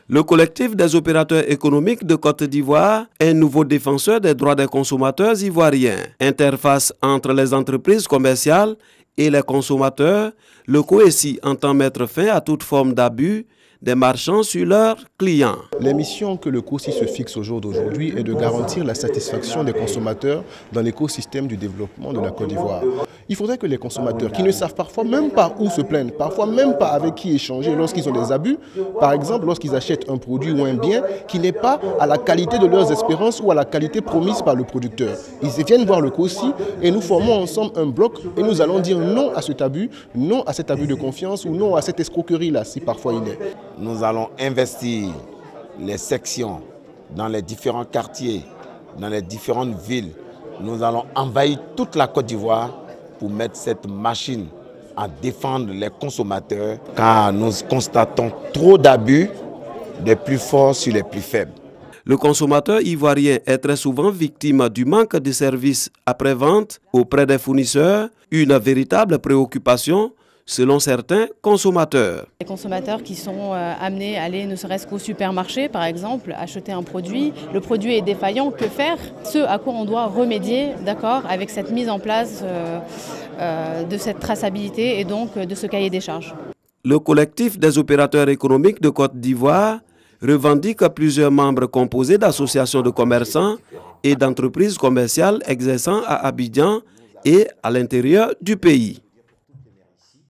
Le collectif des opérateurs économiques de Côte d'Ivoire est un nouveau défenseur des droits des consommateurs ivoiriens. Interface entre les entreprises commerciales et les consommateurs, le COECI entend mettre fin à toute forme d'abus des marchands sur leurs clients. La mission que le COECI se fixe au jour d'aujourd'hui est de garantir la satisfaction des consommateurs dans l'écosystème du développement de la Côte d'Ivoire. Il faudrait que les consommateurs qui ne savent parfois même pas où se plaindre, parfois même pas avec qui échanger lorsqu'ils ont des abus, par exemple lorsqu'ils achètent un produit ou un bien qui n'est pas à la qualité de leurs espérances ou à la qualité promise par le producteur. Ils viennent voir le COECI et nous formons ensemble un bloc et nous allons dire non à cet abus de confiance ou non à cette escroquerie-là si parfois il est. Nous allons investir les sections dans les différents quartiers, dans les différentes villes. Nous allons envahir toute la Côte d'Ivoire pour mettre cette machine à défendre les consommateurs, car nous constatons trop d'abus des plus forts sur les plus faibles. Le consommateur ivoirien est très souvent victime du manque de services après-vente auprès des fournisseurs, une véritable préoccupation selon certains consommateurs. Les consommateurs qui sont amenés à aller ne serait-ce qu'au supermarché par exemple, acheter un produit, le produit est défaillant, que faire? Ce à quoi on doit remédier, d'accord, avec cette mise en place de cette traçabilité et donc de ce cahier des charges. Le collectif des opérateurs économiques de Côte d'Ivoire revendique plusieurs membres composés d'associations de commerçants et d'entreprises commerciales exerçant à Abidjan et à l'intérieur du pays.